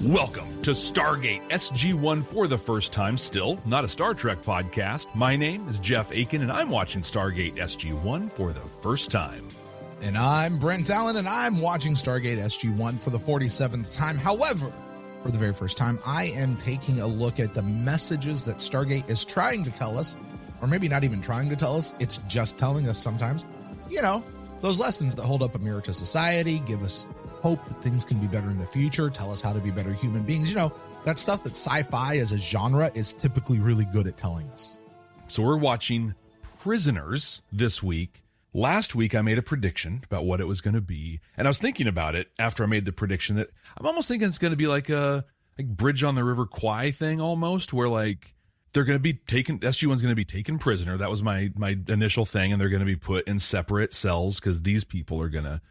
Welcome to Stargate SG-1 for the first time, still not a Star Trek podcast. My name is Jeff Akin, and I'm watching Stargate SG-1 for the first time. And I'm Brent Allen, and I'm watching Stargate SG-1 for the 47th time. However, for the very first time, I am taking a look at the messages that Stargate is trying to tell us, or maybe not even trying to tell us, it's just telling us sometimes. You know, those lessons that hold up a mirror to society, give us hope that things can be better in the future, tell us how to be better human beings. You know, that stuff that sci-fi as a genre is typically really good at telling us. So we're watching Prisoners this week. Last week, I made a prediction about what it was going to be, and I was thinking about it after I made the prediction that I'm almost thinking it's going to be like a Bridge on the River Kwai thing almost, where like they're going to be taken, SG-1's going to be taken prisoner. That was my initial thing, and they're going to be put in separate cells because these people are going to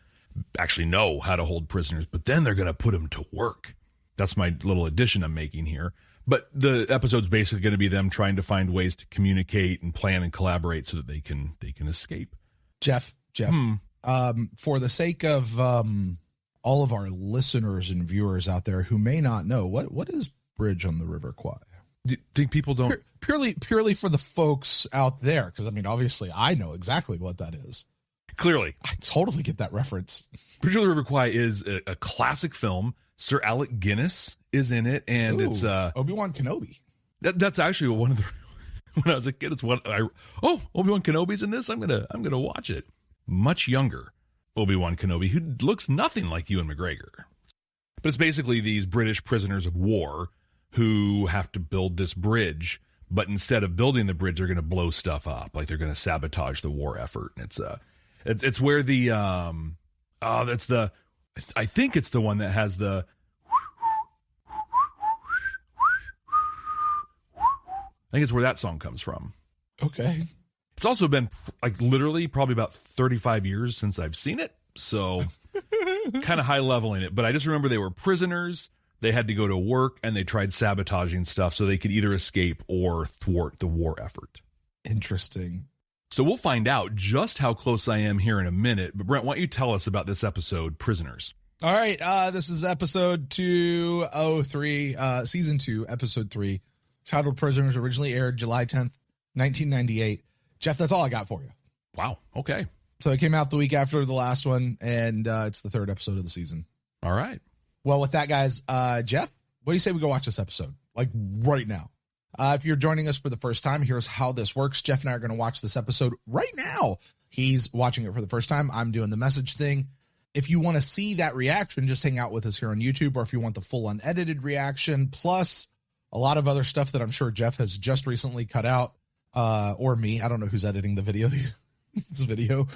actually know how to hold prisoners, but then they're going to put them to work. That's my little addition I'm making here. But the episode's basically going to be them trying to find ways to communicate and plan and collaborate so that they can escape. Jeff, for the sake of all of our listeners and viewers out there who may not know, what is Bridge on the River Kwai? Do you think people don't? Purely for the folks out there, because I mean, obviously I know exactly what that is. Clearly. I totally get that reference. Bridge on the River Kwai is a classic film. Sir Alec Guinness is in it, and it's Obi-Wan Kenobi. That's actually one of the when I was a kid, it's what Obi-Wan Kenobi's in this. I'm gonna watch it. Much younger Obi-Wan Kenobi, who looks nothing like Ewan McGregor. But it's basically these British prisoners of war who have to build this bridge, but instead of building the bridge, they're gonna blow stuff up. Like they're gonna sabotage the war effort. And it's where the I think it's the one that has the I think it's where that song comes from. Okay. It's also been like literally probably about 35 years since I've seen it. So kind of high leveling it. But I just remember they were prisoners. They had to go to work and they tried sabotaging stuff so they could either escape or thwart the war effort. Interesting. So we'll find out just how close I am here in a minute. But Brent, why don't you tell us about this episode, Prisoners? All right. This is episode 203, season 2, episode 3. Titled Prisoners, originally aired July 10th, 1998. Jeff, that's all I got for you. Wow. Okay. So it came out the week after the last one, and it's the third episode of the season. All right. Well, with that, guys, Jeff, what do you say we go watch this episode? Like right now. If you're joining us for the first time, here's how this works. Jeff and I are going to watch this episode right now. He's watching it for the first time. I'm doing the message thing. If you want to see that reaction, just hang out with us here on YouTube, or if you want the full unedited reaction, plus a lot of other stuff that I'm sure Jeff has just recently cut out, or me. I don't know who's editing the video. This video.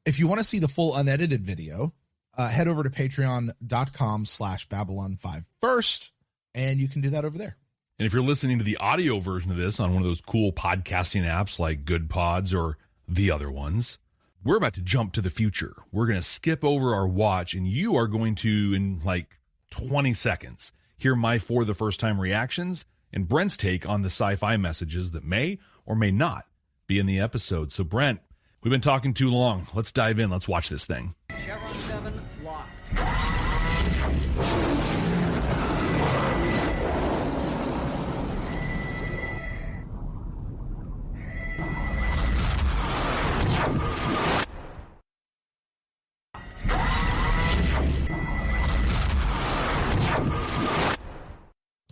If you want to see the full unedited video, head over to patreon.com/Babylon5 first, and you can do that over there. And if you're listening to the audio version of this on one of those cool podcasting apps like Good Pods or the other ones, we're about to jump to the future. We're going to skip over our watch, and you are going to, in like 20 seconds, hear my for the first time reactions and Brent's take on the sci-fi messages that may or may not be in the episode. So Brent, we've been talking too long. Let's dive in. Let's watch this thing. Chevron 7 locked.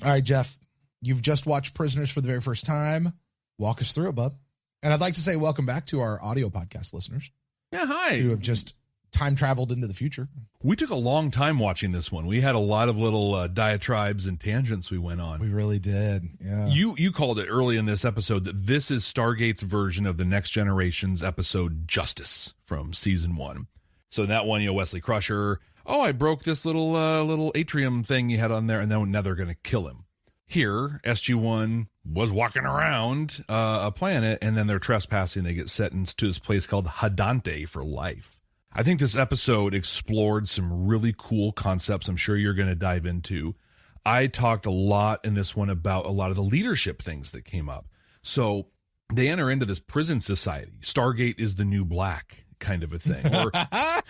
All right, Jeff, you've just watched Prisoners for the very first time. Walk us through it, bub. And I'd like to say welcome back to our audio podcast listeners. Yeah, hi. Who have just time traveled into the future. We took a long time watching this one. We had a lot of little diatribes and tangents we went on. We really did. Yeah. You called it early in this episode that this is Stargate's version of the Next Generation's episode Justice from season 1. So that one, Wesley Crusher, I broke this little atrium thing you had on there, and now they're going to kill him. Here, SG-1 was walking around a planet, and then they're trespassing. They get sentenced to this place called Hadante for life. I think this episode explored some really cool concepts I'm sure you're going to dive into. I talked a lot in this one about a lot of the leadership things that came up. So they enter into this prison society. Stargate is the new black kind of a thing.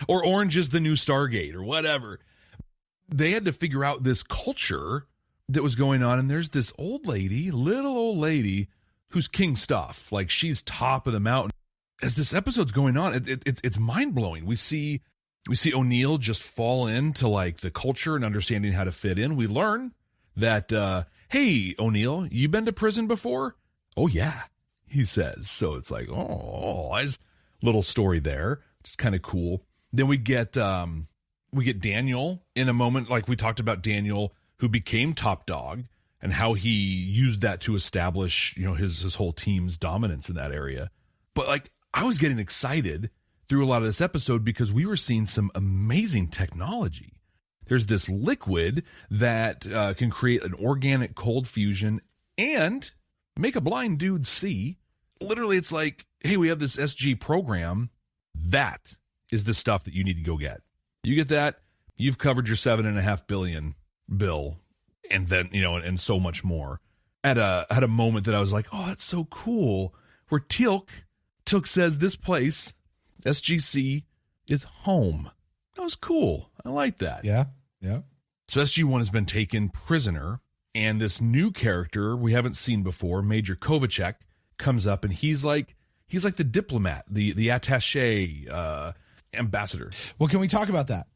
Or Orange is the new Stargate or whatever. they had to figure out this culture that was going on. And there's this old lady, little old lady, who's king stuff. Like, she's top of the mountain. As this episode's going on, it's mind-blowing. We see O'Neill just fall into, like, the culture and understanding how to fit in. We learn that, hey, O'Neill, you been to prison before? Oh, yeah, he says. So it's like, oh, there's a little story there. It's kind of cool. Then we get Daniel in a moment, like we talked about Daniel, who became top dog, and how he used that to establish, his whole team's dominance in that area. But, like, I was getting excited through a lot of this episode because we were seeing some amazing technology. There's this liquid that can create an organic cold fusion and make a blind dude see. Literally, it's like, hey, we have this SG program. That is the stuff that you need to go get. You get that, you've covered your $7.5 billion bill, and then, and so much more. At a moment that I was like, oh, that's so cool. Where Teal'c says this place, SGC, is home. That was cool. I like that. Yeah. So SG-1 has been taken prisoner, and this new character we haven't seen before, Major Kovacic, comes up, and he's like the diplomat, the attaché, ambassador. Well, can we talk about that?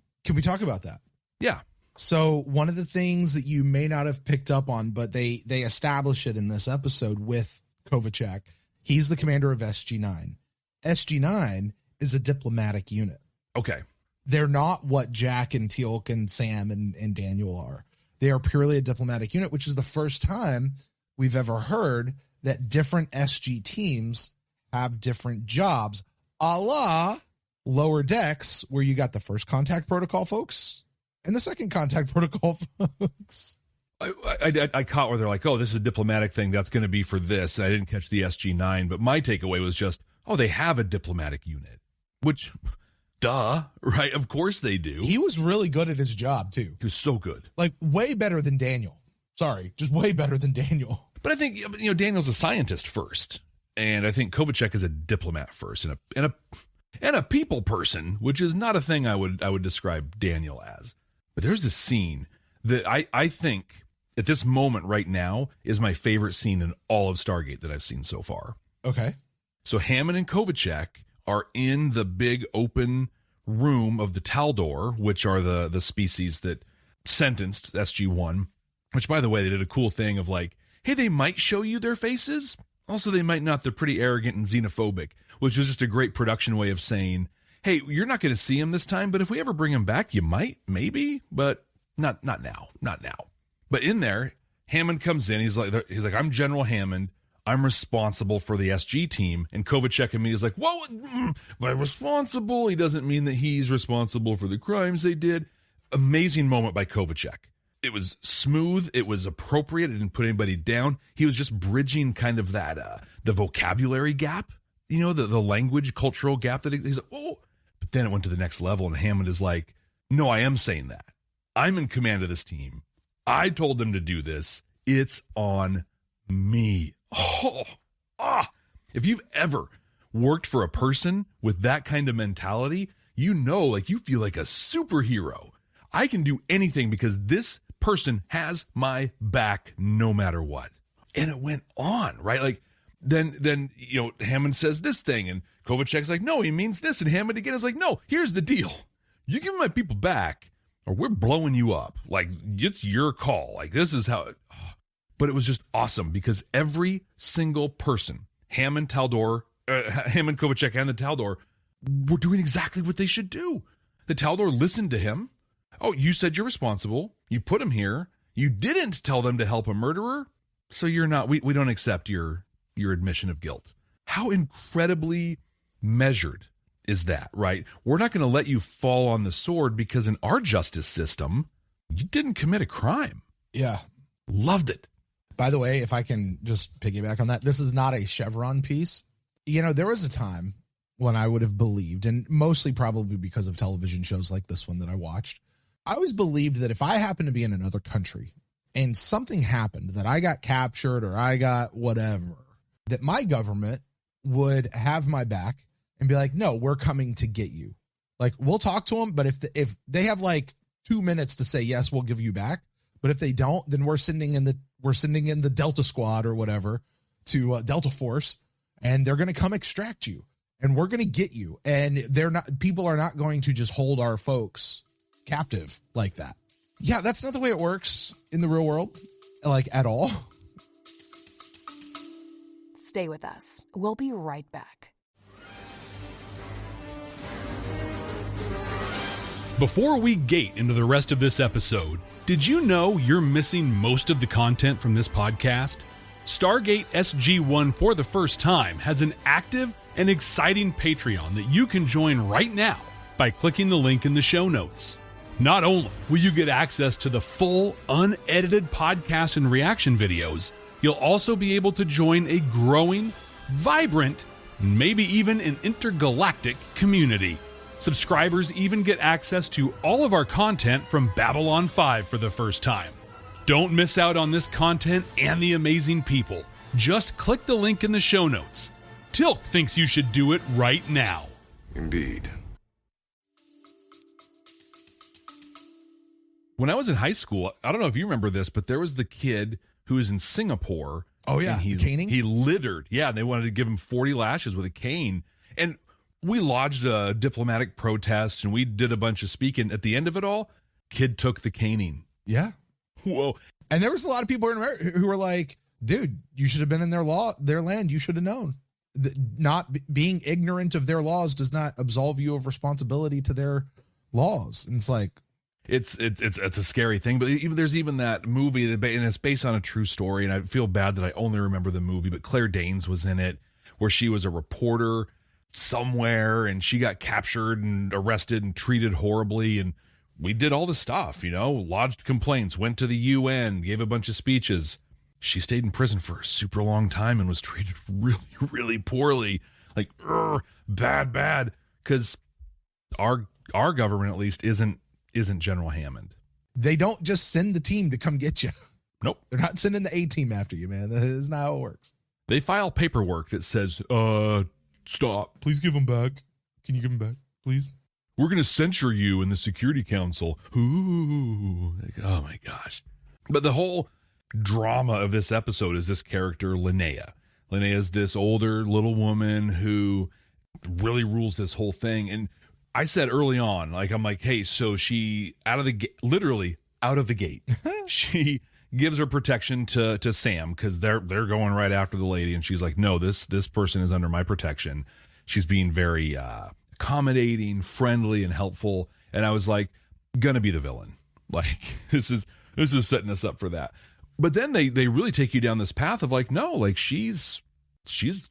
Yeah. So one of the things that you may not have picked up on, but they establish it in this episode with Kovacic, he's the commander of SG-9. SG-9 is a diplomatic unit. Okay. They're not what Jack and Teal'c and Sam and Daniel are. They are purely a diplomatic unit, which is the first time we've ever heard that different SG teams have different jobs, a la Lower Decks, where you got the first contact protocol folks and the second contact protocol folks. I caught where they're like, oh, this is a diplomatic thing. That's going to be for this. I didn't catch the SG-9, but my takeaway was just, oh, they have a diplomatic unit, which, duh, right? Of course they do. He was really good at his job, too. He was so good. Like, way better than Daniel. Sorry, just way better than Daniel. But I think, Daniel's a scientist first, and I think Kovacic is a diplomat first, and a people person, which is not a thing I would describe Daniel as. But there's this scene that I think at this moment right now is my favorite scene in all of Stargate that I've seen so far. Okay. So Hammond and Kovacic are in the big open room of the Taldor, which are the species that sentenced SG-1, which, by the way, they did a cool thing of like, hey, they might show you their faces. Also, they might not. They're pretty arrogant and xenophobic, which was just a great production way of saying, hey, you're not going to see him this time, but if we ever bring him back, you might, maybe, but not now. But in there, Hammond comes in. He's like, I'm General Hammond. I'm responsible for the SG team. And Kovacic and me is like, whoa, by responsible, he doesn't mean that he's responsible for the crimes they did. Amazing moment by Kovacic. It was smooth. It was appropriate. It didn't put anybody down. He was just bridging kind of that, the vocabulary gap, the language, cultural gap that he's like, oh, but then it went to the next level. And Hammond is like, no, I am saying that. I'm in command of this team. I told them to do this. It's on me. If you've ever worked for a person with that kind of mentality, you feel like a superhero. I can do anything because this person has my back no matter what. And it went on, right? Like then Hammond says this thing and Kovacic's like, no, he means this. And Hammond again is like, no, here's the deal. You give my people back or we're blowing you up. Like, it's your call. Like, this is how it... But it was just awesome because every single person, Hammond, Kovacic, and the Taldor were doing exactly what they should do. The Taldor listened to him. Oh, you said you're responsible. You put him here. You didn't tell them to help a murderer. So you're not, we don't accept your admission of guilt. How incredibly measured is that, right? We're not going to let you fall on the sword because in our justice system, you didn't commit a crime. Yeah. Loved it. By the way, if I can just piggyback on that, this is not a Chevron piece. There was a time when I would have believed, and mostly probably because of television shows like this one that I watched, I always believed that if I happened to be in another country and something happened, that I got captured or I got whatever, that my government would have my back and be like, no, we're coming to get you. Like, we'll talk to them, but if they have like 2 minutes to say, yes, we'll give you back. But if they don't, then we're sending in the Delta Squad or whatever to Delta Force, and they're going to come extract you, and we're going to get you. And people are not going to just hold our folks captive like that. Yeah, that's not the way it works in the real world, like at all. Stay with us. We'll be right back. Before we gate into the rest of this episode, did you know you're missing most of the content from this podcast? Stargate SG-1 for the first time has an active and exciting Patreon that you can join right now by clicking the link in the show notes. Not only will you get access to the full, unedited podcast and reaction videos, you'll also be able to join a growing, vibrant, maybe even an intergalactic community. Subscribers even get access to all of our content from Babylon 5 for the first time. Don't miss out on this content and the amazing people. Just click the link in the show notes. Tilk thinks you should do it right now. Indeed. When I was in high school, I don't know if you remember this, but there was the kid who was in Singapore. Oh, yeah, the caning? He littered. Yeah, they wanted to give him 40 lashes with a cane. And we lodged a diplomatic protest, and we did a bunch of speaking. At the end of it all, kid took the caning. Yeah. Whoa. And there was a lot of people in America who were like, dude, you should have been in their land. You should have known. Being ignorant of their laws does not absolve you of responsibility to their laws. And it's like, it's a scary thing, but there's even that movie, and it's based on a true story, and I feel bad that I only remember the movie, but Claire Danes was in it, where she was a reporter somewhere, and she got captured and arrested and treated horribly, and we did all the stuff, lodged complaints, went to the UN, gave a bunch of speeches. She stayed in prison for a super long time and was treated really, really poorly, like bad, because our government at least isn't General Hammond. They don't just send the team to come get you. Nope. They're not sending the A-team after you, man. That is not how it works. They file paperwork that says, stop. Please give them back. Can you give them back, please? We're going to censure you in the Security Council. Ooh, oh my gosh. But the whole drama of this episode is this character, Linnea. Linnea is this older little woman who really rules this whole thing. And I said early on, I'm like, hey, so she literally out of the gate, she gives her protection to Sam, because they're going right after the lady, and she's like, no, this person is under my protection. She's being very accommodating, friendly, and helpful. And I was like, gonna be the villain. Like, this is setting us up for that. But then they really take you down this path of like, no, like she's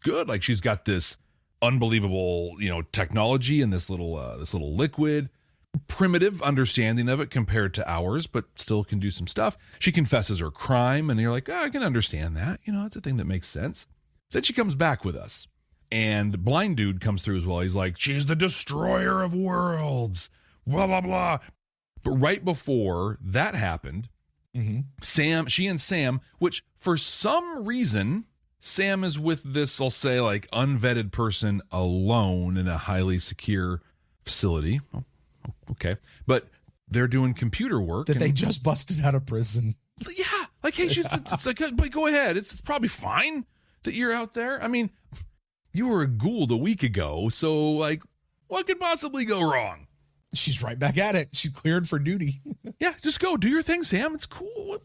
good. Like, she's got this unbelievable, technology and this little liquid, primitive understanding of it compared to ours, but still can do some stuff. She confesses her crime, and you're like, I can understand that. It's a thing that makes sense. Then she comes back with us, and Blind Dude comes through as well. He's like, she's the destroyer of worlds, blah, blah, blah. But right before that happened, she and Sam, which for some reason, Sam is with this, I'll say, like, unvetted person alone in a highly secure facility. Oh, okay. But they're doing computer work. That they just busted out of prison. Yeah. Like, hey, it's like, but go ahead. It's probably fine that you're out there. I mean, you were a Gould a week ago, so, like, what could possibly go wrong? She's right back at it. She's cleared for duty. Yeah, just go. Do your thing, Sam. It's cool.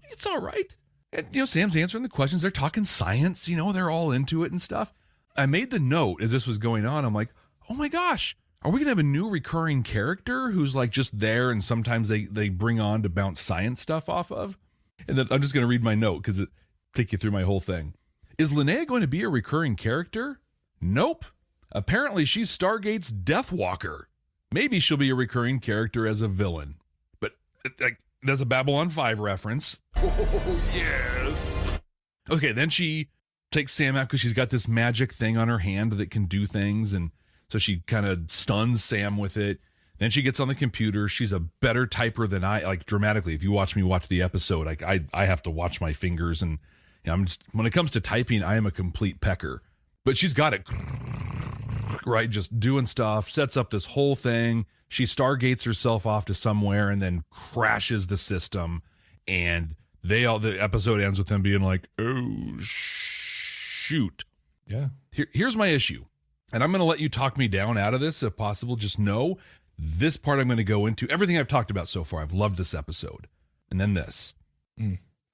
It's all right. And, Sam's answering the questions. They're talking science. They're all into it and stuff. I made the note as this was going on. I'm like, oh my gosh, are we going to have a new recurring character who's like just there, and sometimes they bring on to bounce science stuff off of? And then I'm just going to read my note because it take you through my whole thing. Is Linnea going to be a recurring character? Nope. Apparently she's Stargate's Death Walker. Maybe she'll be a recurring character as a villain. But there's a Babylon 5 reference. Oh, yes. Okay, then she takes Sam out because she's got this magic thing on her hand that can do things, and so she kind of stuns Sam with it. Then she gets on the computer. She's a better typer than I, like, dramatically. If you watch me watch the episode, like I have to watch my fingers, and I'm just, when it comes to typing, I am a complete pecker. But she's got it right, just doing stuff, sets up this whole thing, She stargates herself off to somewhere and then crashes the system. And the episode ends with them being like, oh, shoot. Yeah. Here's my issue. And I'm going to let you talk me down out of this if possible. Just know this part I'm going to go into. Everything I've talked about so far, I've loved this episode. And then this.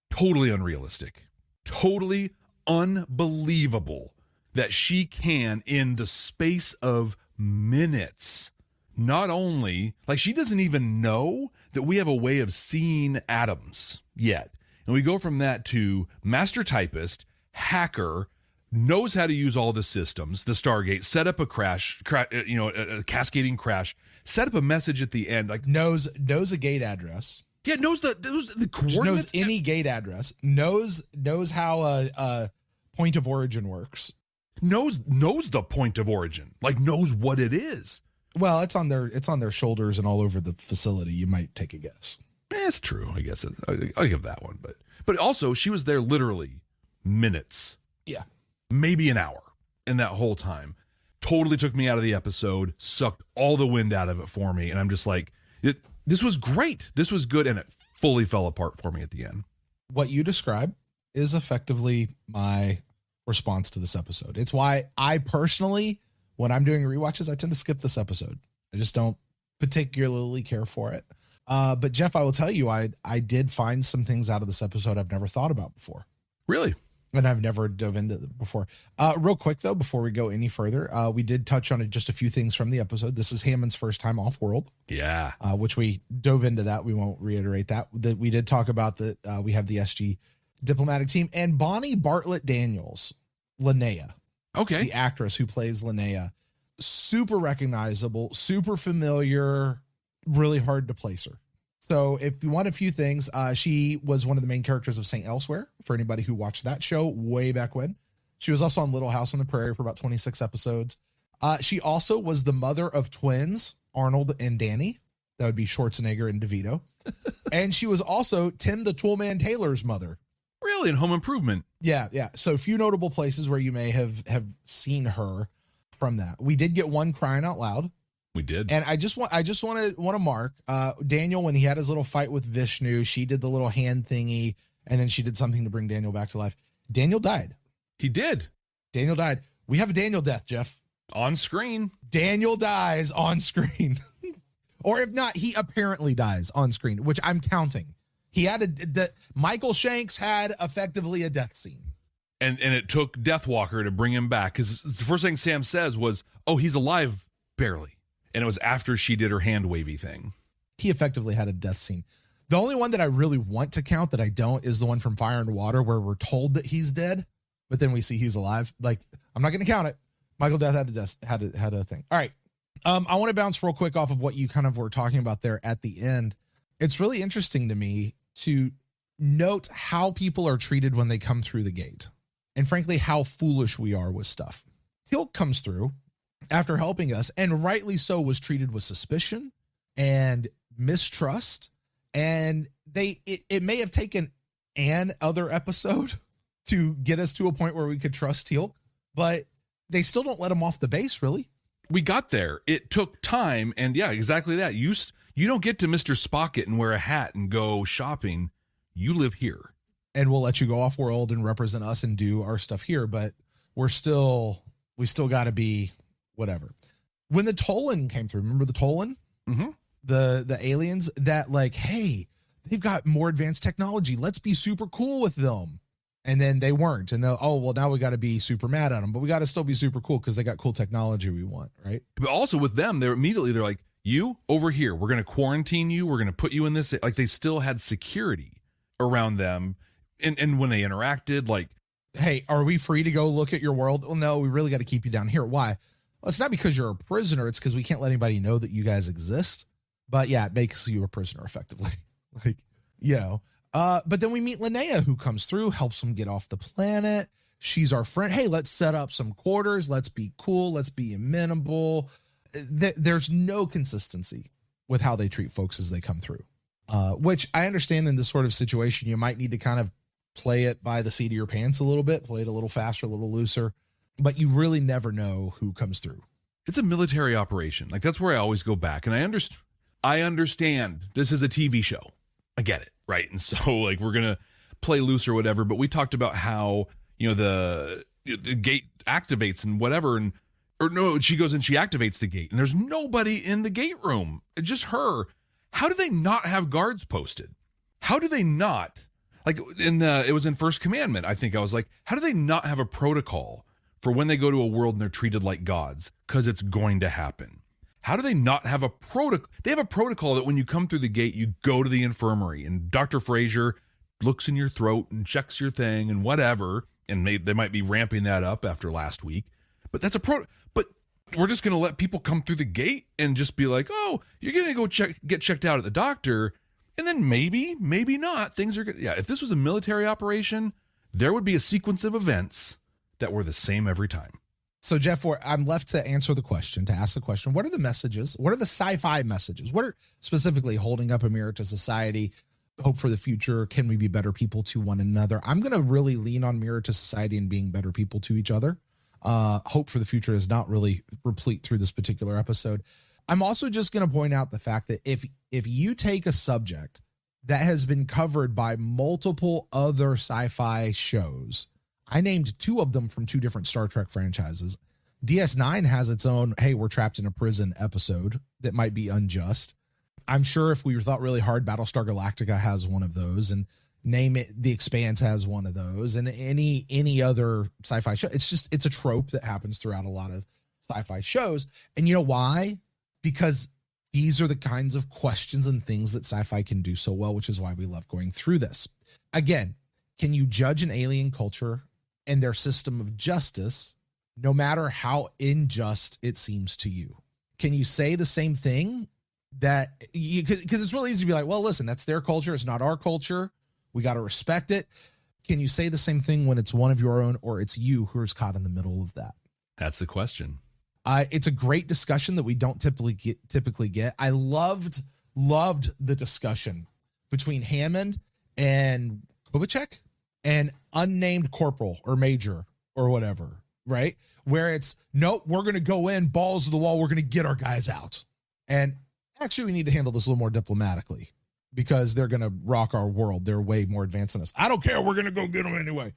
Totally unrealistic. Totally unbelievable that she can, in the space of minutes, not only, like, she doesn't even know that we have a way of seeing atoms yet. And we go from that to master typist, hacker, knows how to use all the systems, the Stargate, set up a a cascading crash, set up a message at the end, like knows a gate address. Yeah, knows the coordinates. Knows any gate address. Knows how a point of origin works. Knows the point of origin. Like, knows what it is. Well, it's on their shoulders and all over the facility. You might take a guess. That's true. I guess I'll give that one. But also, she was there literally minutes. Yeah. Maybe an hour in that whole time. Totally took me out of the episode, sucked all the wind out of it for me. And I'm just like, this was great. This was good. And it fully fell apart for me at the end. What you describe is effectively my response to this episode. It's why I personally, when I'm doing rewatches, I tend to skip this episode. I just don't particularly care for it. But Jeff, I will tell you, I did find some things out of this episode I've never thought about before. Really? And I've never dove into them before. Real quick, though, before we go any further, we did touch on just a few things from the episode. This is Hammond's first time off-world. Yeah. Which we dove into that. We won't reiterate that. We did talk about that. We have the SG diplomatic team. And Bonnie Bartlett Daniels, Linnea. Okay. The actress who plays Linnea. Super recognizable, super familiar, really hard to place her. So if you want a few things, she was one of the main characters of St. Elsewhere, for anybody who watched that show way back when. She was also on Little House on the Prairie for about 26 episodes. She also was the mother of twins, Arnold and Danny. That would be Schwarzenegger and DeVito. And she was also Tim the Toolman Taylor's mother. Really? In Home Improvement? Yeah, yeah. So a few notable places where you may have seen her from that. We did get one crying out loud. We did. And I just want to mark Daniel, when he had his little fight with Vishnu, she did the little hand thingy, and then she did something to bring Daniel back to life. Daniel died. He did. Daniel died. We have a Daniel death, Jeff. On screen. Daniel dies on screen. Or if not, he apparently dies on screen, which I'm counting. He had Michael Shanks had effectively a death scene. And it took Deathwalker to bring him back, because the first thing Sam says was, oh, he's alive, barely. And it was after she did her hand wavy thing. He effectively had a death scene. The only one that I really want to count that I don't is the one from Fire and Water, where we're told that he's dead, but then we see he's alive. Like, I'm not going to count it. Michael Death had a thing. All right. I want to bounce real quick off of what you kind of were talking about there at the end. It's really interesting to me to note how people are treated when they come through the gate, and frankly, how foolish we are with stuff. Teal'c comes through after helping us, and rightly so, was treated with suspicion and mistrust. And it may have taken an other episode to get us to a point where we could trust Teal'c, but they still don't let him off the base, really. We got there. It took time, and yeah, exactly that. You don't get to Mr. Spocket and wear a hat and go shopping. You live here. And we'll let you go off world and represent us and do our stuff here, but we still got to be whatever. When the Tolan came through, remember the Tolan? Mm-hmm. The aliens that, like, hey, they've got more advanced technology. Let's be super cool with them. And then they weren't. And now we got to be super mad at them, but we got to still be super cool because they got cool technology we want, right? But also with them, they're like, you over here, we're going to quarantine you. We're going to put you in this. Like, they still had security around them. And when they interacted, like, hey, are we free to go look at your world? Well, no, we really got to keep you down here. Why? Well, it's not because you're a prisoner. It's because we can't let anybody know that you guys exist. But yeah, it makes you a prisoner effectively. Like, you know. But then we meet Linnea, who comes through, helps them get off the planet. She's our friend. Hey, let's set up some quarters. Let's be cool. Let's be amenable. There's no consistency with how they treat folks as they come through, which I understand in this sort of situation, you might need to kind of play it by the seat of your pants a little bit, play it a little faster, a little looser, but you really never know who comes through. It's a military operation. Like, that's where I always go back. And I understand this is a TV show. I get it, right? And so, like, we're going to play loose or whatever, but we talked about how, the gate activates and whatever, she goes and she activates the gate, and there's nobody in the gate room. It's just her. How do they not have guards posted? How do they not? Like, it was in First Commandment, I think I was like, how do they not have a protocol for when they go to a world and they're treated like gods? Because it's going to happen. How do they not have a protocol? They have a protocol that when you come through the gate, you go to the infirmary, and Dr. Frazier looks in your throat and checks your thing and whatever. And they might be ramping that up after last week. But that's but we're just going to let people come through the gate and just be like, oh, you're going to go get checked out at the doctor. And then maybe not. Things are good. Yeah, if this was a military operation, there would be a sequence of events that were the same every time. So, Jeff, I'm left to ask the question. What are the messages? What are the sci-fi messages? What are specifically holding up a mirror to society? Hope for the future. Can we be better people to one another? I'm going to really lean on mirror to society and being better people to each other. Hope for the future is not really replete through this particular episode. I'm also just going to point out the fact that if you take a subject that has been covered by multiple other sci-fi shows, I named 2 of them from 2 different Star Trek franchises. DS9 has its own, hey, we're trapped in a prison episode that might be unjust. I'm sure if we thought really hard, Battlestar Galactica has one of those, and name it, The Expanse has one of those, and any other sci-fi show. It's a trope that happens throughout a lot of sci-fi shows. And you know why? Because these are the kinds of questions and things that sci-fi can do so well, which is why we love going through this. Again, can you judge an alien culture and their system of justice, no matter how unjust it seems to you? Can you say the same thing? That because it's really easy to be like, well, listen, that's their culture. It's not our culture. We got to respect it. Can you say the same thing when it's one of your own, or it's you who is caught in the middle of that? That's the question. It's a great discussion that we don't typically get. I loved the discussion between Hammond and Kovacic and unnamed corporal or major or whatever, right? Where it's, nope, we're going to go in, balls to the wall. We're going to get our guys out. And actually, we need to handle this a little more diplomatically because they're going to rock our world. They're way more advanced than us. I don't care. We're going to go get them anyway.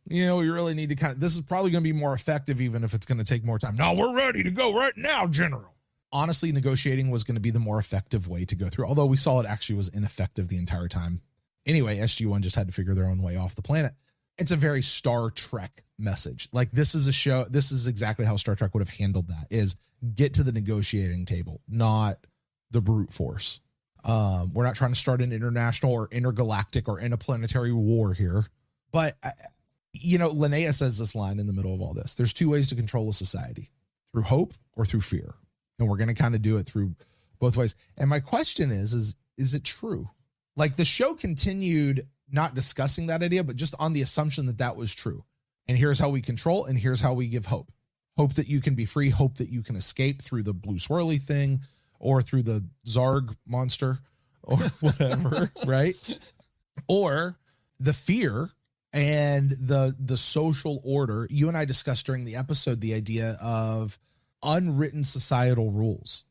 You really need to this is probably going to be more effective, even if it's going to take more time. No, we're ready to go right now, General. Honestly, negotiating was going to be the more effective way to go through, although we saw it actually was ineffective the entire time. Anyway, SG-1 just had to figure their own way off the planet. It's a very Star Trek message. Like, this is a show. This is exactly how Star Trek would have handled that, is get to the negotiating table, not the brute force. We're not trying to start an international or intergalactic or interplanetary war here. But, Linnea says this line in the middle of all this. There's 2 ways to control a society, through hope or through fear. And we're going to kind of do it through both ways. And my question is it true? Like, the show continued not discussing that idea, but just on the assumption that that was true. And here's how we control, and here's how we give hope. Hope that you can be free, hope that you can escape through the blue swirly thing, or through the Zarg monster, or whatever, right? Or the fear and the social order. You and I discussed during the episode the idea of unwritten societal rules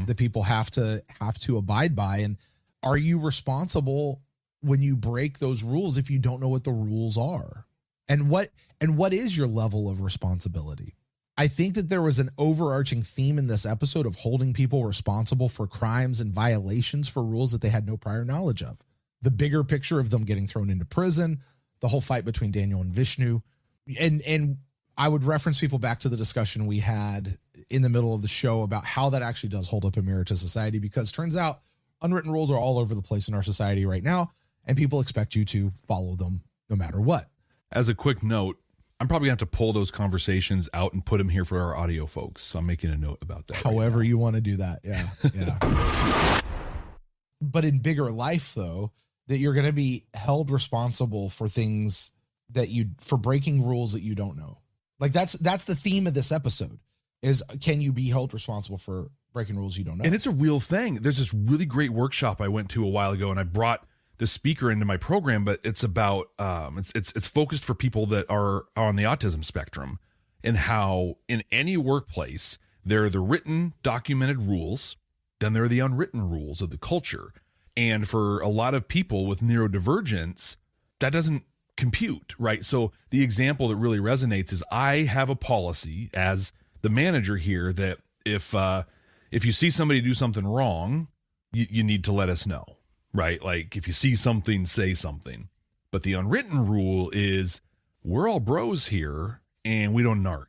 that people have to abide by. And are you responsible when you break those rules if you don't know what the rules are? And what is your level of responsibility? I think that there was an overarching theme in this episode of holding people responsible for crimes and violations for rules that they had no prior knowledge of. The bigger picture of them getting thrown into prison, the whole fight between Daniel and Vishnu. And I would reference people back to the discussion we had in the middle of the show about how that actually does hold up a mirror to society, because turns out unwritten rules are all over the place in our society right now, and people expect you to follow them no matter what. As a quick note, I'm probably going to have to pull those conversations out and put them here for our audio folks. So I'm making a note about that. However you want to do that. Yeah. Yeah. But in bigger life, though, that you're going to be held responsible for things for breaking rules that you don't know. Like, that's the theme of this episode is, can you be held responsible for breaking rules you don't know? And it's a real thing. There's this really great workshop I went to a while ago, and I brought the speaker into my program, but it's about it's focused for people that are on the autism spectrum, and how in any workplace There are the written, documented rules. Then there are the unwritten rules of the culture. And for a lot of people with neurodivergence, that doesn't compute, right? So the example that really resonates is I have a policy as the manager here that if you see somebody do something wrong, you need to let us know, right? Like if you see something, say something. But the unwritten rule is we're all bros here and we don't narc.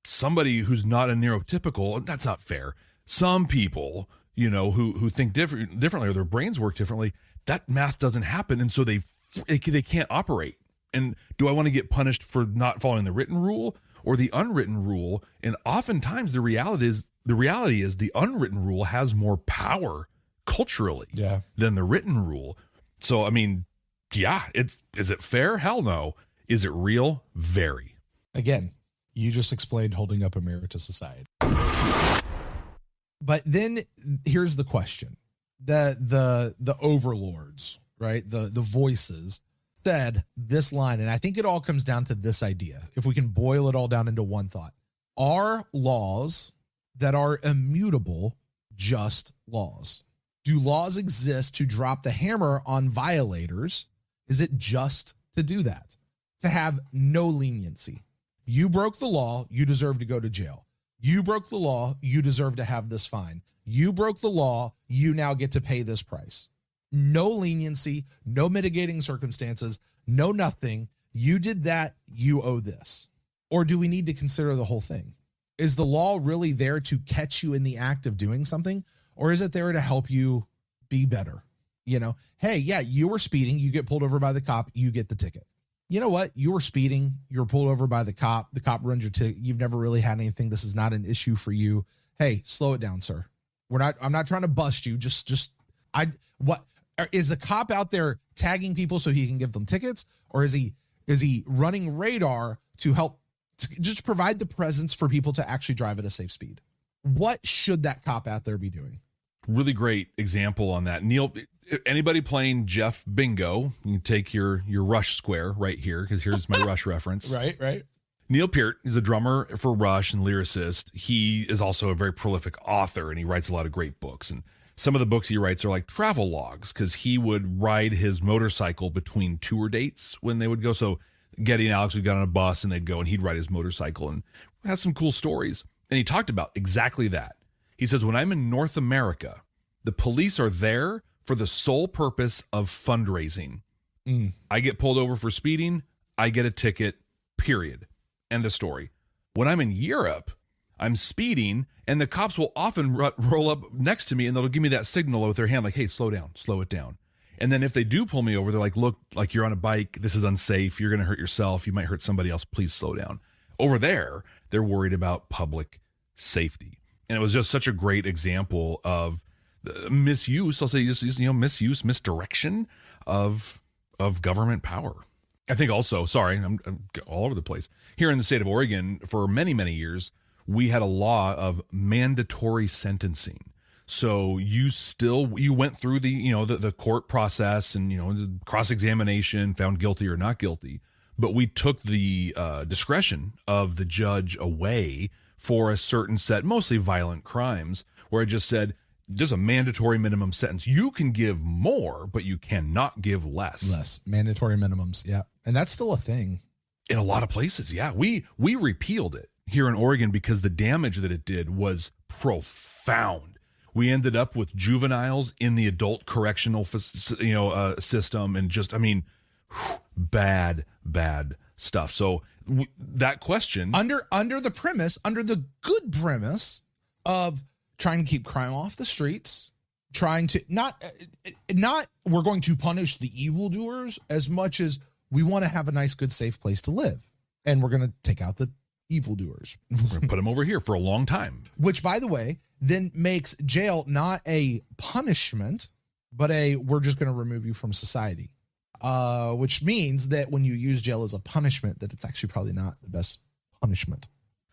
Somebody who's not a neurotypical, that's not fair. Some people, who think differently or their brains work differently, that math doesn't happen. And so they can't operate. And do I want to get punished for not following the written rule or the unwritten rule? And oftentimes the reality is the unwritten rule has more power culturally than the written rule. So, I mean, is it fair? Hell no. Is it real? Very. Again, you just explained holding up a mirror to society. But then here's the question. The overlords, right? The voices said this line, and I think it all comes down to this idea. If we can boil it all down into one thought, are laws that are immutable just laws? Do laws exist to drop the hammer on violators? Is it just to do that? To have no leniency? You broke the law, you deserve to go to jail. You broke the law, you deserve to have this fine. You broke the law, you now get to pay this price. No leniency, no mitigating circumstances, no nothing. You did that, you owe this. Or do we need to consider the whole thing? Is the law really there to catch you in the act of doing something? Or is it there to help you be better? Hey, you were speeding, you get pulled over by the cop, you get the ticket. You know what? You were speeding, you're pulled over by the cop runs your ticket, you've never really had anything, this is not an issue for you. Hey, slow it down, sir. I'm not trying to bust you, is the cop out there tagging people so he can give them tickets? Or is he running radar to help to just provide the presence for people to actually drive at a safe speed? What should that cop out there be doing? Really great example on that. Neil, anybody playing Jeff Bingo, you can take your Rush square right here, because here's my Rush reference. Right. Neil Peart is a drummer for Rush and lyricist. He is also a very prolific author, and he writes a lot of great books. And some of the books he writes are like travel logs, because he would ride his motorcycle between tour dates when they would go. So Getty and Alex would get on a bus and they'd go and he'd ride his motorcycle and has some cool stories. And he talked about exactly that. He says, when I'm in North America, the police are there for the sole purpose of fundraising. I get pulled over for speeding, I get a ticket, period. End of story. When I'm in Europe, I'm speeding, and the cops will often roll up next to me, and they'll give me that signal with their hand, like, hey, slow down, slow it down. And then if they do pull me over, they're like, look, like you're on a bike, this is unsafe, you're going to hurt yourself, you might hurt somebody else, please slow down. Over there, they're worried about public safety. And it was just such a great example of misuse, I'll say, misuse, misdirection of government power. I think also, sorry, I'm all over the place. Here in the state of Oregon, for many, many years, we had a law of mandatory sentencing. So you went through the court process and, the cross-examination, found guilty or not guilty, but we took the discretion of the judge away for a certain set, mostly violent crimes, where it just said, there's a mandatory minimum sentence. You can give more, but you cannot give less. Mandatory minimums, yeah. And that's still a thing. In a lot of places, yeah. We repealed it here in Oregon because the damage that it did was profound. We ended up with juveniles in the adult correctional system, and just, bad stuff. So that question under the good premise of trying to keep crime off the streets, trying to not we're going to punish the evildoers as much as we want to have a nice, good, safe place to live, and we're going to take out the evildoers. We're going to put them over here for a long time. Which, by the way, then makes jail not a punishment, but we're just going to remove you from society. Which means that when you use jail as a punishment, that it's actually probably not the best punishment.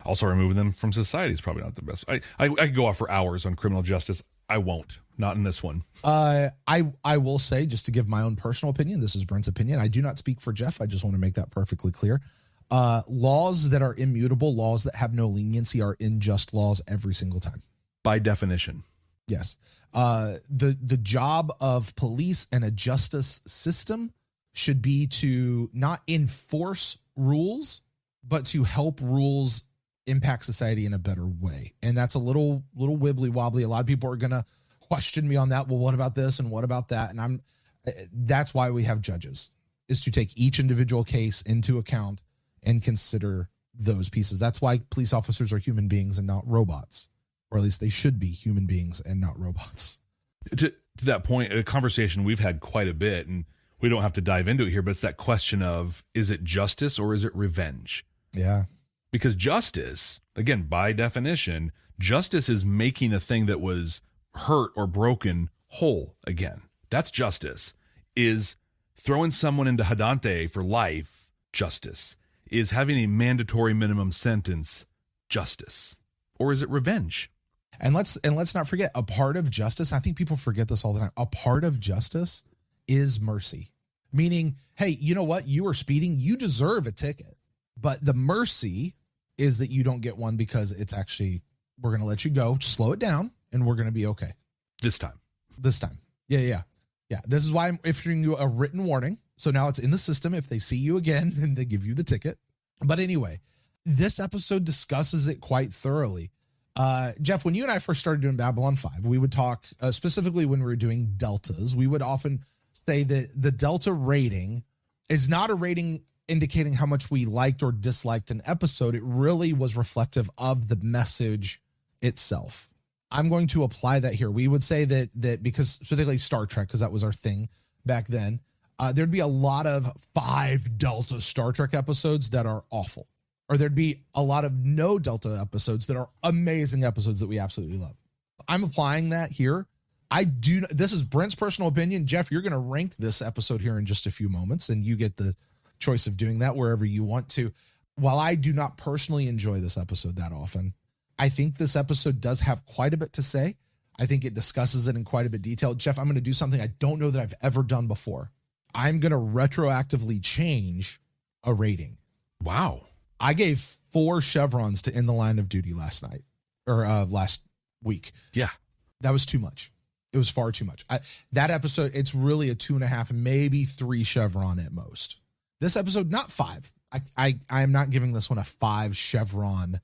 Also, removing them from society is probably not the best. I could go off for hours on criminal justice. I won't. Not in this one. I will say, just to give my own personal opinion, this is Brent's opinion. I do not speak for Jeff. I just want to make that perfectly clear. Laws that are immutable, laws that have no leniency, are unjust laws every single time. By definition. Yes. The job of police and a justice system should be to not enforce rules, but to help rules impact society in a better way. And that's a little wibbly wobbly. A lot of people are going to question me on that. Well, what about this and what about that? And that's why we have judges, is to take each individual case into account and consider those pieces. That's why police officers are human beings and not robots, or at least they should be human beings and not robots. To that point, a conversation we've had quite a bit, and we don't have to dive into it here, but it's that question of, is it justice or is it revenge? Yeah. Because justice, again, by definition, justice is making a thing that was hurt or broken whole again. That's justice. Is throwing someone into Hadante for life justice? Is having a mandatory minimum sentence justice? Or is it revenge? And let's not forget, a part of justice, I think people forget this all the time, a part of justice is mercy. Meaning, hey, you know what? You are speeding, you deserve a ticket. But the mercy is that you don't get one because it's actually, we're going to let you go, slow it down, and we're going to be okay. This time. Yeah. This is why I'm issuing you a written warning. So now it's in the system. If they see you again, and they give you the ticket. But anyway, this episode discusses it quite thoroughly. Jeff, when you and I first started doing Babylon 5, we would talk specifically when we were doing deltas. We would often say that the delta rating is not a rating indicating how much we liked or disliked an episode. It really was reflective of the message itself. I'm going to apply that here. We would say that because particularly Star Trek, because that was our thing back then, there'd be a lot of 5 Delta Star Trek episodes that are awful, or there'd be a lot of no Delta episodes that are amazing episodes that we absolutely love. I'm applying that here. This is Brent's personal opinion. Jeff, you're going to rank this episode here in just a few moments, and you get the choice of doing that wherever you want to. While I do not personally enjoy this episode that often, I think this episode does have quite a bit to say. I think it discusses it in quite a bit of detail. Jeff, I'm going to do something I don't know that I've ever done before. I'm going to retroactively change a rating. Wow. I gave 4 chevrons to In the Line of Duty last week. Yeah. That was too much. It was far too much. That episode, it's really a 2.5, maybe 3 chevron at most. This episode, not 5. I am not giving this one a 5 chevron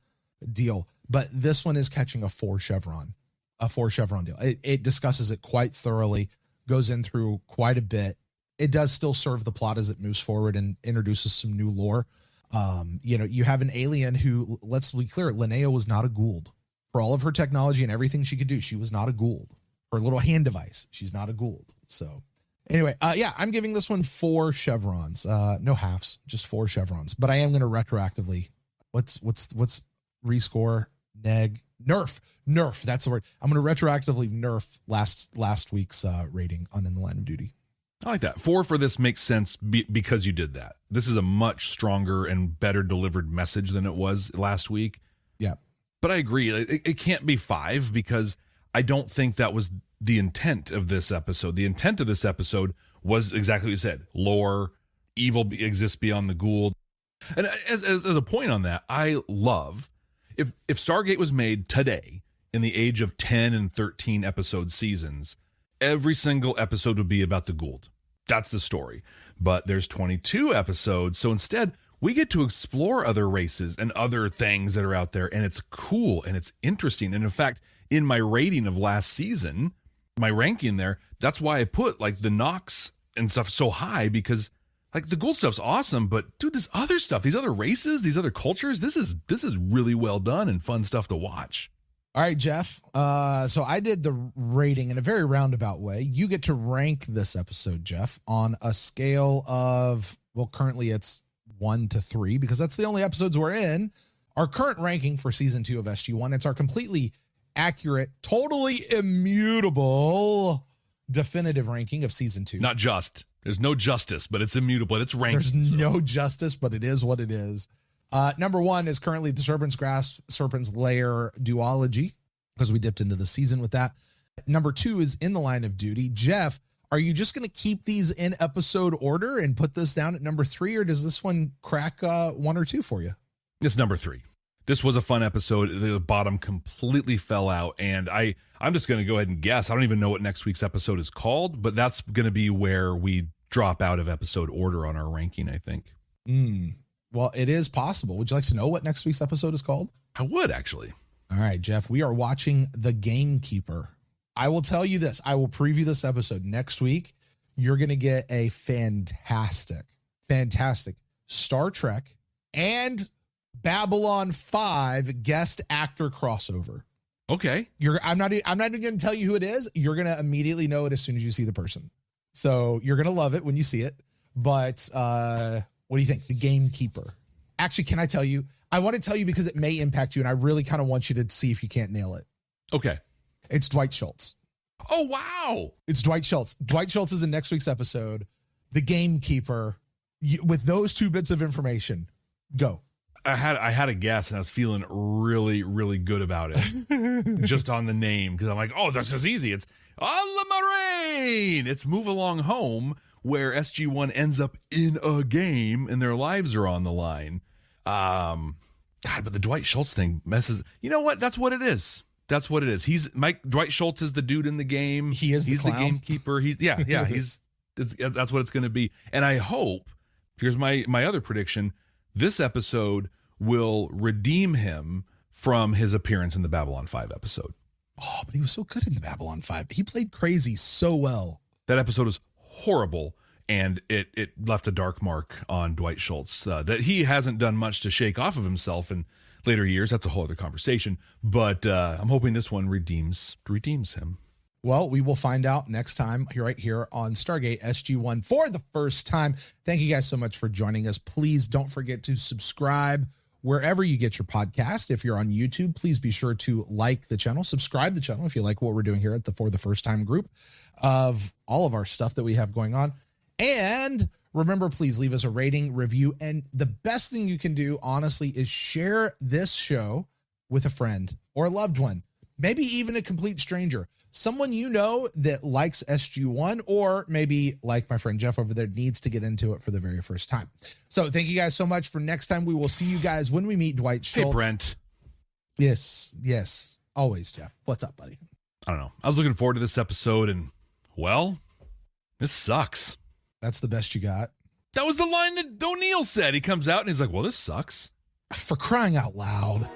deal, but this one is catching a 4 chevron deal. It discusses it quite thoroughly, goes in through quite a bit. It does still serve the plot as it moves forward and introduces some new lore. You have an alien who, let's be clear, Linnea was not a Goa'uld. For all of her technology and everything she could do, she was not a Goa'uld. Her little hand device, she's not a Goa'uld. So anyway, I'm giving this one 4 chevrons. No halves, just 4 chevrons. But I am going to retroactively, what's rescore, nerf. That's the word. I'm going to retroactively nerf last week's rating on In the Line of Duty. I like that. 4 for this makes sense because you did that. This is a much stronger and better delivered message than it was last week. Yeah. But I agree. It can't be 5 because I don't think that was the intent of this episode. The intent of this episode was exactly what you said. Lore, evil exists beyond the Goa'uld. And as a point on that, I love if Stargate was made today in the age of 10 and 13 episode seasons, every single episode would be about the Goa'uld. That's the story. But there's 22 episodes, so instead we get to explore other races and other things that are out there, and it's cool and it's interesting. And in fact, in my rating of last season, my ranking there, that's why I put like the Nox and stuff so high, because like the Goa'uld stuff's awesome, but dude, this other stuff, these other races, these other cultures, this is really well done and fun stuff to watch. All right, Jeff. So I did the rating in a very roundabout way. You get to rank this episode, Jeff, on a scale of, well, currently it's 1 to 3, because that's the only episodes we're in. Our current ranking for season 2 of SG1, it's our completely accurate, totally immutable, definitive ranking of season 2. Not just. There's no justice, but it's immutable. It's ranked. There's no justice, but it is what it is. Number 1 is currently the Serpent's Grasp, Serpent's Lair duology, because we dipped into the season with that. Number 2 is In the Line of Duty. Jeff, Are you just going to keep these in episode order and put this down at number 3, or does this one crack 1 or 2 for you? It's number 3. This was a fun episode. The bottom completely fell out, and I'm just going to go ahead and guess. I don't even know what next week's episode is called, but that's going to be where we drop out of episode order on our ranking, I think. Well, it is possible. Would you like to know what next week's episode is called? I would, actually. All right, Jeff, we are watching The Gamekeeper. I will tell you this. I will preview this episode next week. You're going to get a fantastic Star Trek and Babylon 5 guest actor crossover. Okay. I'm not even going to tell you who it is. You're going to immediately know it as soon as you see the person. So you're going to love it when you see it. But what do you think? The Gamekeeper. Actually, can I tell you? I want to tell you because it may impact you, and I really kind of want you to see if you can't nail it. Okay. It's Dwight Schultz. Oh, wow. It's Dwight Schultz. Dwight Schultz is in next week's episode. The Gamekeeper. With those 2 bits of information, go. I had a guess, and I was feeling really, really good about it. Just on the name, because I'm like, oh, this is easy. It's On the Moraine. It's Move Along Home, where SG-1 ends up in a game, and their lives are on the line. God, but the Dwight Schultz thing messes. You know what? That's what it is. That's what it is. Dwight Schultz is the dude in the game. He's the gamekeeper. That's what it's going to be. And I hope, here's my other prediction, this episode will redeem him from his appearance in the Babylon 5 episode. Oh, but he was so good in the Babylon 5. He played crazy so well. That episode was horrible, and it left a dark mark on Dwight Schultz that he hasn't done much to shake off of himself in later years. That's a whole other conversation. But I'm hoping this one redeems him. Well, we will find out next time right here on Stargate SG-1 for the first time. Thank you guys so much for joining us. Please don't forget to subscribe wherever you get your podcast. If you're on YouTube, please be sure to like the channel, subscribe to the channel if you like what we're doing here at the For the First Time group of all of our stuff that we have going on. And remember, please leave us a rating, review, and the best thing you can do, honestly, is share this show with a friend or a loved one, maybe even a complete stranger, someone you know that likes SG-1, or maybe like my friend Jeff over there needs to get into it for the very first time. So thank you guys so much. For next time, we will see you guys when we meet Dwight Schultz. Hey, Brent. Yes. Always, Jeff. What's up, buddy? I don't know. I was looking forward to this episode, and, well, this sucks. That's the best you got? That was the line that O'Neill said. He comes out, and he's like, well, this sucks. For crying out loud.